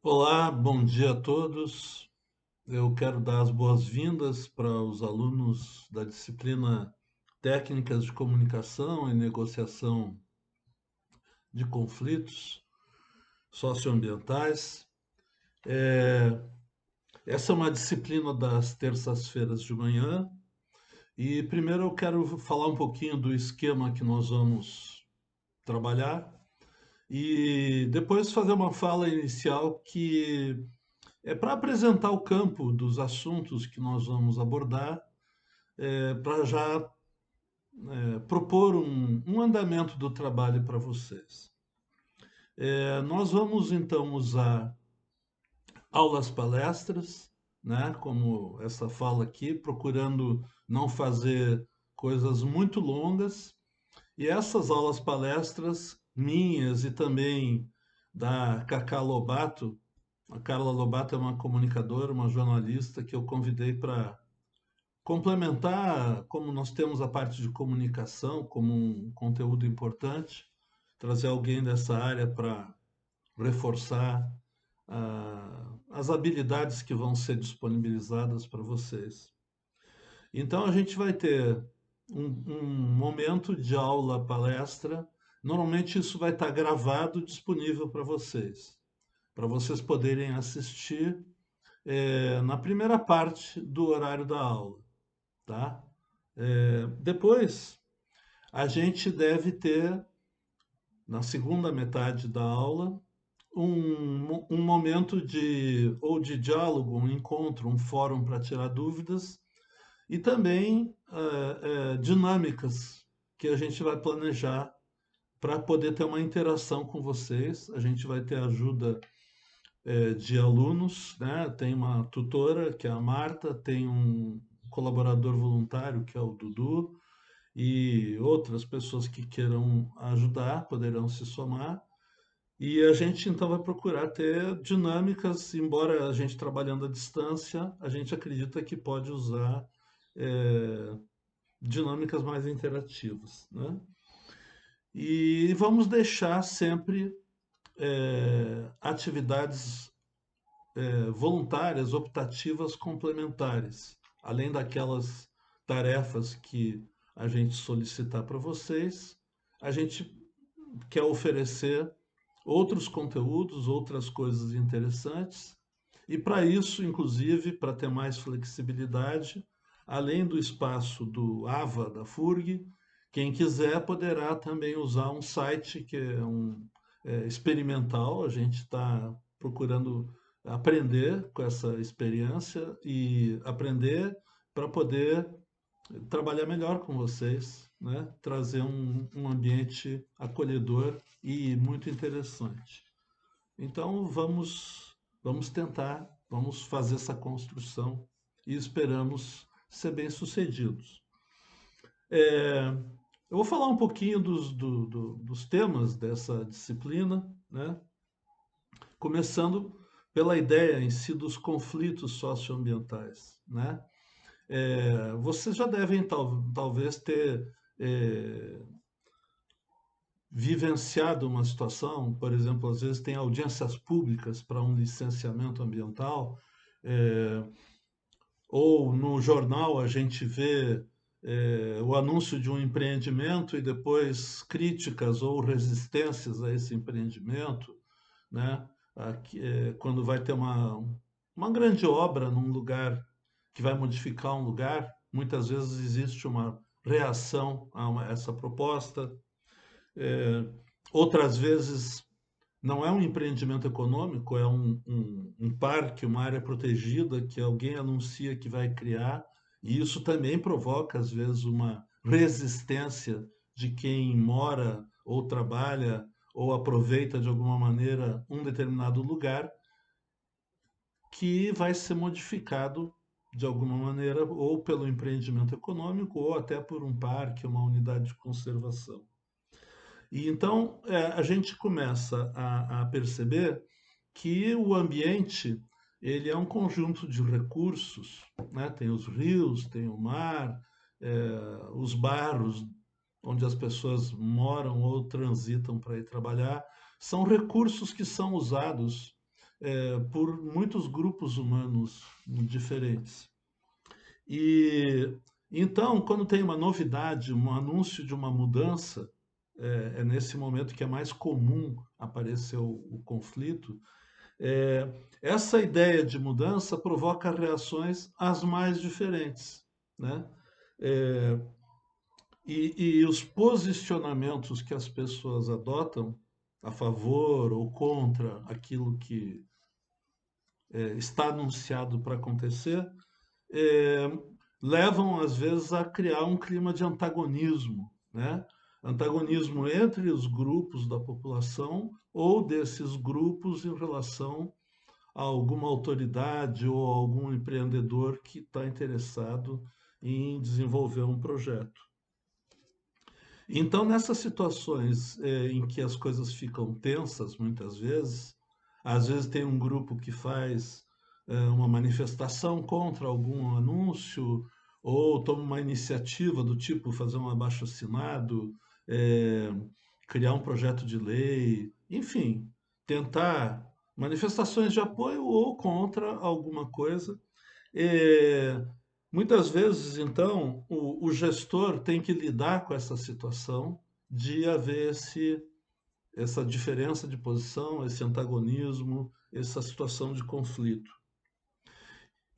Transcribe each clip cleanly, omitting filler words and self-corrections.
Olá, bom dia a todos. Eu quero dar as boas-vindas para os alunos da disciplina Técnicas de Comunicação e Negociação de Conflitos Socioambientais. Essa é uma disciplina das terças-feiras de manhã e primeiro eu quero falar um pouquinho do esquema que nós vamos trabalhar e depois fazer uma fala inicial que é para apresentar o campo dos assuntos que nós vamos abordar, para já propor um andamento do trabalho para vocês. Nós vamos então usar aulas palestras, né, como essa fala aqui, procurando não fazer coisas muito longas. E essas aulas palestras minhas e também da Cacá Lobato, a Carla Lobato é uma comunicadora, uma jornalista que eu convidei para complementar, como nós temos a parte de comunicação como um conteúdo importante, trazer alguém dessa área para reforçar as habilidades que vão ser disponibilizadas para vocês. Então, a gente vai ter um momento de aula, palestra. Normalmente, isso vai estar gravado, disponível para vocês poderem assistir na primeira parte do horário da aula, tá? Depois, a gente deve ter, na segunda metade da aula, um momento de diálogo, um encontro, um fórum para tirar dúvidas e também dinâmicas que a gente vai planejar para poder ter uma interação com vocês. A gente vai ter ajuda de alunos, né? Tem uma tutora, que é a Marta, tem um colaborador voluntário, que é o Dudu, e outras pessoas que queiram ajudar poderão se somar. E a gente então vai procurar ter dinâmicas, embora a gente trabalhando à distância, a gente acredita que pode usar eh, dinâmicas mais interativas, né? E vamos deixar sempre atividades voluntárias, optativas, complementares, além daquelas tarefas que a gente solicitar para vocês, a gente quer oferecer outros conteúdos, outras coisas interessantes, e para isso, inclusive, para ter mais flexibilidade, além do espaço do AVA, da FURG, quem quiser poderá também usar um site que é experimental. A gente está procurando aprender com essa experiência e aprender para poder trabalhar melhor com vocês, né? Trazer um ambiente acolhedor e muito interessante. Então vamos tentar, vamos fazer essa construção e esperamos ser bem-sucedidos. Eu vou falar um pouquinho dos temas dessa disciplina, né? Começando pela ideia em si dos conflitos socioambientais, né? Vocês já devem talvez ter é, vivenciado uma situação, por exemplo, às vezes tem audiências públicas para um licenciamento ambiental, é, ou no jornal a gente vê o anúncio de um empreendimento e depois críticas ou resistências a esse empreendimento, né? Aqui, quando vai ter uma grande obra num lugar que vai modificar um lugar, muitas vezes existe uma reação a essa proposta. É, outras vezes não é um empreendimento econômico, é um parque, uma área protegida que alguém anuncia que vai criar, e isso também provoca, às vezes, uma resistência de quem mora ou trabalha ou aproveita de alguma maneira um determinado lugar que vai ser modificado de alguma maneira ou pelo empreendimento econômico ou até por um parque, uma unidade de conservação. E então a gente começa a perceber que o ambiente ele é um conjunto de recursos, né? Tem os rios, tem o mar, os bairros onde as pessoas moram ou transitam para ir trabalhar, são recursos que são usados por muitos grupos humanos diferentes. E então, quando tem uma novidade, um anúncio de uma mudança, é nesse momento que é mais comum aparecer o conflito. É, essa ideia de mudança provoca reações as mais diferentes, né? É, e os posicionamentos que as pessoas adotam a favor ou contra aquilo que está anunciado para acontecer, é, levam às vezes a criar um clima de antagonismo, né? Antagonismo entre os grupos da população ou desses grupos em relação a alguma autoridade ou algum empreendedor que está interessado em desenvolver um projeto. Então, nessas situações em que as coisas ficam tensas, muitas vezes, às vezes tem um grupo que faz uma manifestação contra algum anúncio, ou toma uma iniciativa do tipo fazer um abaixo-assinado, eh, criar um projeto de lei, enfim, tentar manifestações de apoio ou contra alguma coisa. eh, Muitas vezes, então, o gestor tem que lidar com essa situação de haver essa diferença de posição, esse antagonismo, essa situação de conflito.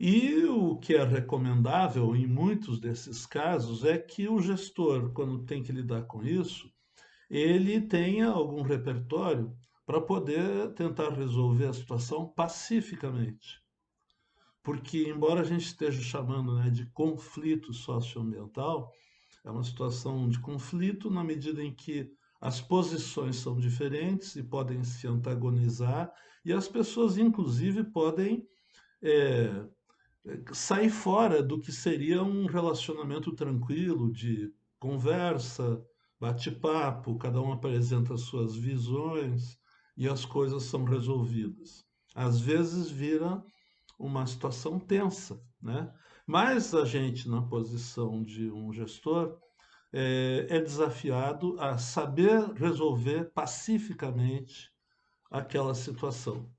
E o que é recomendável em muitos desses casos é que o gestor, quando tem que lidar com isso, ele tenha algum repertório para poder tentar resolver a situação pacificamente. Porque, embora a gente esteja chamando, né, de conflito socioambiental, é uma situação de conflito na medida em que as posições são diferentes e podem se antagonizar, e as pessoas, inclusive, podem é, sair fora do que seria um relacionamento tranquilo de conversa, bate-papo, cada um apresenta suas visões e as coisas são resolvidas. Às vezes vira uma situação tensa, né? Mas a gente, na posição de um gestor, é desafiado a saber resolver pacificamente aquela situação.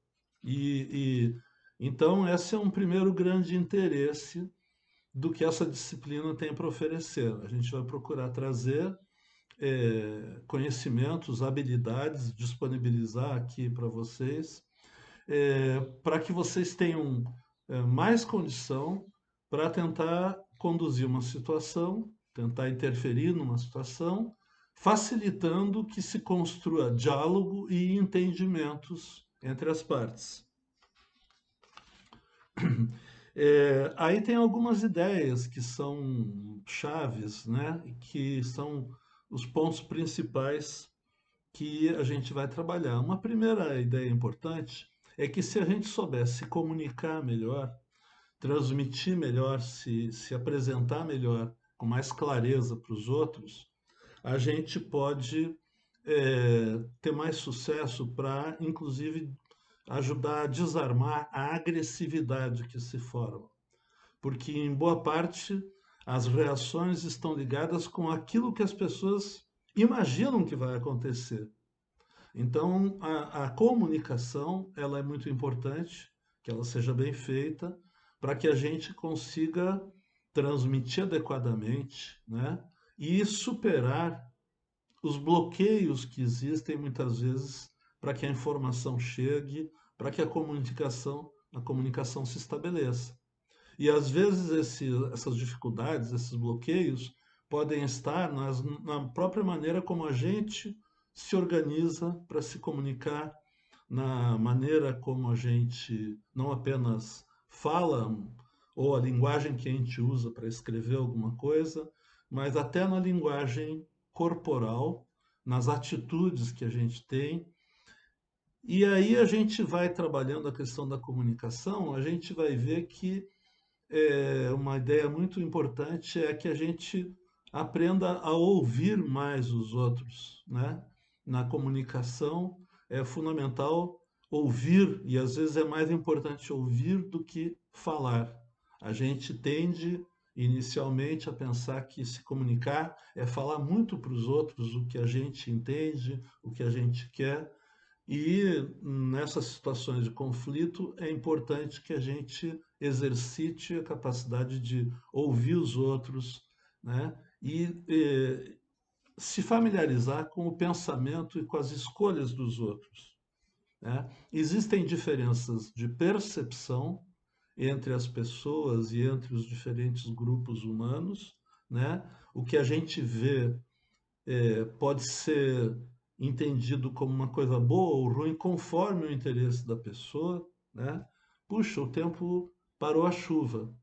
E então esse é um primeiro grande interesse do que essa disciplina tem para oferecer. A gente vai procurar trazer conhecimentos, habilidades, disponibilizar aqui para vocês, para que vocês tenham mais condição para tentar conduzir uma situação, tentar interferir numa situação, facilitando que se construa diálogo e entendimentos entre as partes. Aí tem algumas ideias que são chaves, né? Que são os pontos principais que a gente vai trabalhar. Uma primeira ideia importante é que se a gente souber se comunicar melhor, transmitir melhor, se apresentar melhor, com mais clareza para os outros, a gente pode ter mais sucesso para, inclusive, ajudar a desarmar a agressividade que se forma. Porque, em boa parte, as reações estão ligadas com aquilo que as pessoas imaginam que vai acontecer. Então, a comunicação ela é muito importante, que ela seja bem feita, para que a gente consiga transmitir adequadamente, né? E superar os bloqueios que existem muitas vezes para que a informação chegue, para que a comunicação se estabeleça. E às vezes essas dificuldades, esses bloqueios, podem estar na própria maneira como a gente se organiza para se comunicar, na maneira como a gente não apenas fala, ou a linguagem que a gente usa para escrever alguma coisa, mas até na linguagem corporal, nas atitudes que a gente tem. E aí a gente vai trabalhando a questão da comunicação, a gente vai ver que uma ideia muito importante é que a gente aprenda a ouvir mais os outros, né? Na comunicação é fundamental ouvir e às vezes é mais importante ouvir do que falar. A gente tende inicialmente a pensar que se comunicar é falar muito para os outros o que a gente entende, o que a gente quer, E nessas situações de conflito é importante que a gente exercite a capacidade de ouvir os outros, né? E se familiarizar com o pensamento e com as escolhas dos outros, né? Existem diferenças de percepção entre as pessoas e entre os diferentes grupos humanos, né? O que a gente vê pode ser entendido como uma coisa boa ou ruim conforme o interesse da pessoa, né? Puxa, o tempo parou a chuva,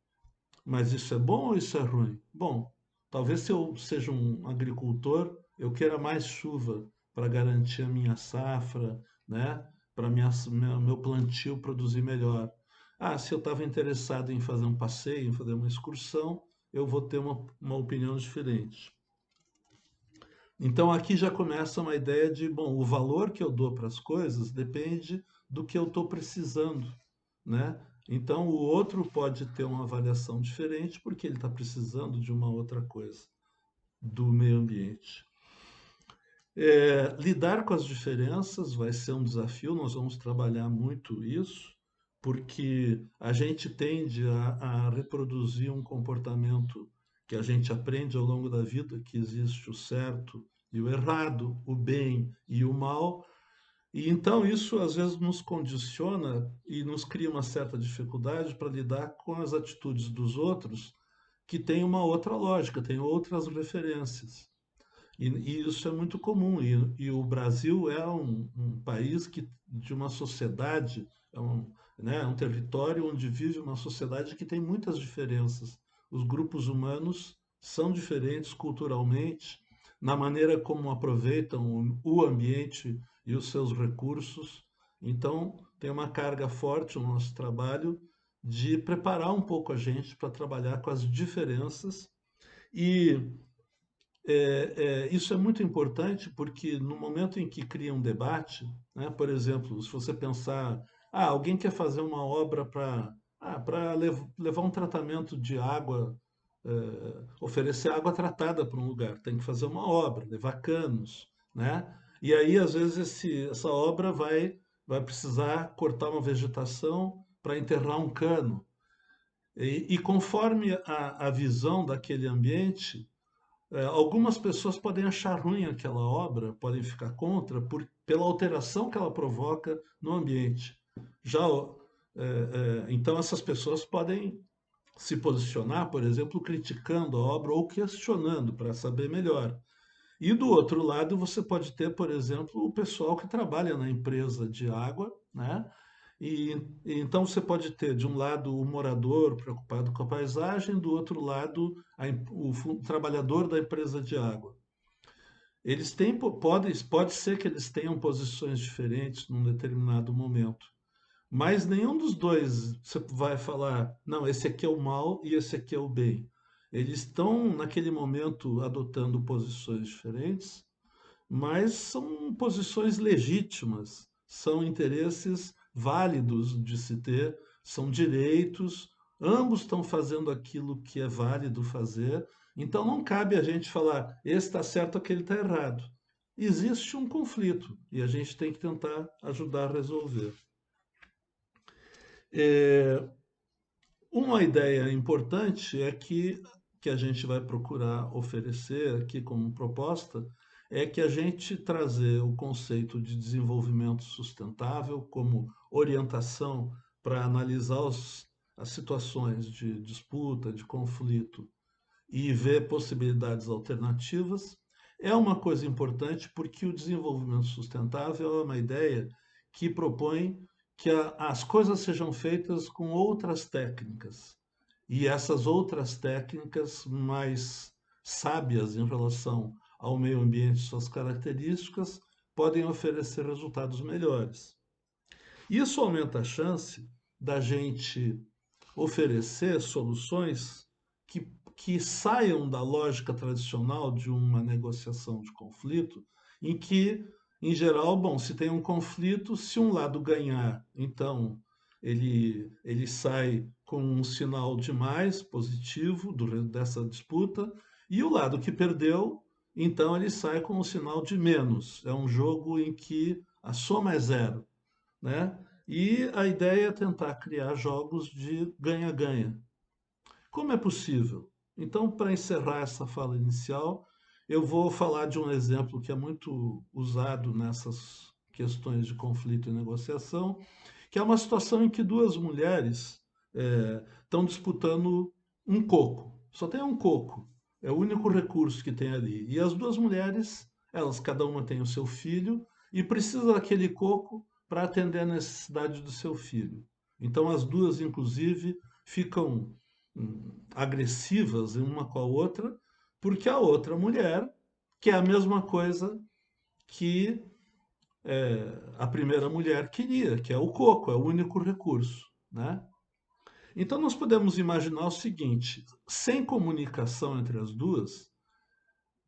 mas isso é bom ou isso é ruim? Bom, talvez se eu seja um agricultor, eu queira mais chuva para garantir a minha safra, né? Para meu plantio produzir melhor. Ah, se eu estava interessado em fazer um passeio, em fazer uma excursão, eu vou ter uma opinião diferente. Então aqui já começa uma ideia de, bom, o valor que eu dou para as coisas depende do que eu estou precisando, né? Então o outro pode ter uma avaliação diferente porque ele está precisando de uma outra coisa do meio ambiente. Lidar com as diferenças vai ser um desafio, nós vamos trabalhar muito isso, porque a gente tende a reproduzir um comportamento que a gente aprende ao longo da vida, que existe o certo e o errado, o bem e o mal, e então isso às vezes nos condiciona e nos cria uma certa dificuldade para lidar com as atitudes dos outros que têm uma outra lógica, têm outras referências. E isso é muito comum. E o Brasil é um país que, de uma sociedade, né, é um território onde vive uma sociedade que tem muitas diferenças. Os grupos humanos são diferentes culturalmente, na maneira como aproveitam o ambiente e os seus recursos. Então, tem uma carga forte no nosso trabalho de preparar um pouco a gente para trabalhar com as diferenças e isso é muito importante porque no momento em que cria um debate, né, por exemplo, se você pensar, alguém quer fazer uma obra para levar um tratamento de água, oferecer água tratada para um lugar, tem que fazer uma obra, levar canos, né? E aí, às vezes, essa obra vai precisar cortar uma vegetação para enterrar um cano. E conforme a visão daquele ambiente, algumas pessoas podem achar ruim aquela obra, podem ficar contra pela alteração que ela provoca no ambiente. Já, então essas pessoas podem se posicionar, por exemplo, criticando a obra ou questionando para saber melhor. E do outro lado, você pode ter, por exemplo, o pessoal que trabalha na empresa de água, né? E então você pode ter, de um lado, o morador preocupado com a paisagem, do outro lado, o trabalhador da empresa de água. Eles têm, pode ser que eles tenham posições diferentes num determinado momento, mas nenhum dos dois você vai falar, não, esse aqui é o mal e esse aqui é o bem. Eles estão, naquele momento, adotando posições diferentes, mas são posições legítimas, são interesses válidos de se ter, são direitos, ambos estão fazendo aquilo que é válido fazer, então não cabe a gente falar, esse está certo, aquele está errado. Existe um conflito e a gente tem que tentar ajudar a resolver. É, uma ideia importante é que a gente vai procurar oferecer aqui como proposta é que a gente trazer o conceito de desenvolvimento sustentável como orientação para analisar as situações de disputa, de conflito e ver possibilidades alternativas. É uma coisa importante porque o desenvolvimento sustentável é uma ideia que propõe que as coisas sejam feitas com outras técnicas. E essas outras técnicas mais sábias em relação ao meio ambiente e suas características podem oferecer resultados melhores. Isso aumenta a chance da gente oferecer soluções que saiam da lógica tradicional de uma negociação de conflito, em que, em geral, bom, se tem um conflito, se um lado ganhar, então ele sai com um sinal de mais positivo dessa disputa, e o lado que perdeu, então ele sai com um sinal de menos. É um jogo em que A soma é zero, né? E a ideia é tentar criar jogos de ganha-ganha. Como é possível? Então, para encerrar essa fala inicial, eu vou falar de um exemplo que é muito usado nessas questões de conflito e negociação, que é uma situação em que duas mulheres estão disputando um coco. Só tem um coco. É o único recurso que tem ali. E as duas mulheres, elas cada uma tem o seu filho e precisa daquele coco para atender a necessidade do seu filho. Então as duas, inclusive, ficam agressivas uma com a outra, porque a outra mulher quer a mesma coisa que a primeira mulher queria, que é o coco, é o único recurso, né? Então nós podemos imaginar o seguinte: sem comunicação entre as duas,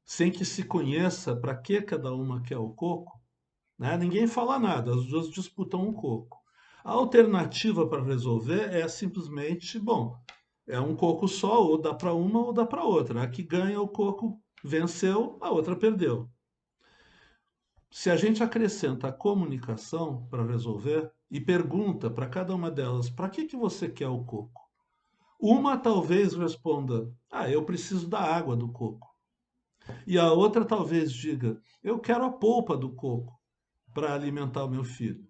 sem que se conheça para que cada uma quer o coco, né? Ninguém fala nada, as duas disputam um coco. A alternativa para resolver é simplesmente, bom, é um coco só, ou dá para uma ou dá para outra. A que ganha o coco venceu, a outra perdeu. Se a gente acrescenta a comunicação para resolver e pergunta para cada uma delas, para que você quer o coco? Uma talvez responda, eu preciso da água do coco. E a outra talvez diga, eu quero a polpa do coco para alimentar o meu filho.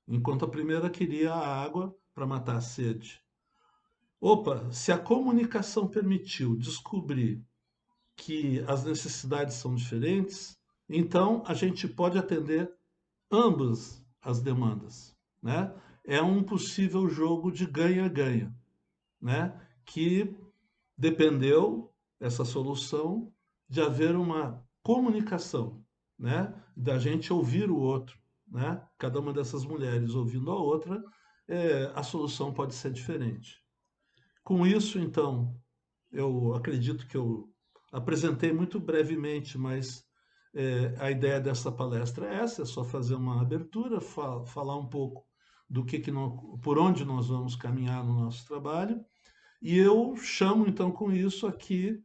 Enquanto a primeira queria a água para matar a sede. Opa, se a comunicação permitiu descobrir que as necessidades são diferentes, então a gente pode atender ambas as demandas, né? É um possível jogo de ganha-ganha, né? Que dependeu essa solução de haver uma comunicação, né? Da gente ouvir o outro, né? Cada uma dessas mulheres ouvindo a outra, a solução pode ser diferente. Com isso, então, eu acredito que eu apresentei muito brevemente, mas a ideia dessa palestra é essa, é só fazer uma abertura, falar um pouco do que nós, por onde nós vamos caminhar no nosso trabalho, e eu chamo então com isso aqui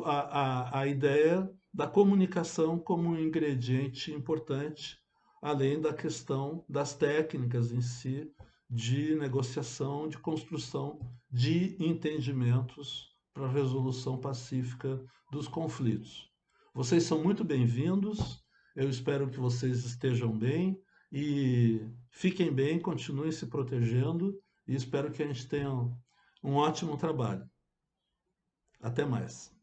a ideia da comunicação como um ingrediente importante, além da questão das técnicas em si, de negociação, de construção de entendimentos para a resolução pacífica dos conflitos. Vocês são muito bem-vindos, eu espero que vocês estejam bem e fiquem bem, continuem se protegendo e espero que a gente tenha um ótimo trabalho. Até mais.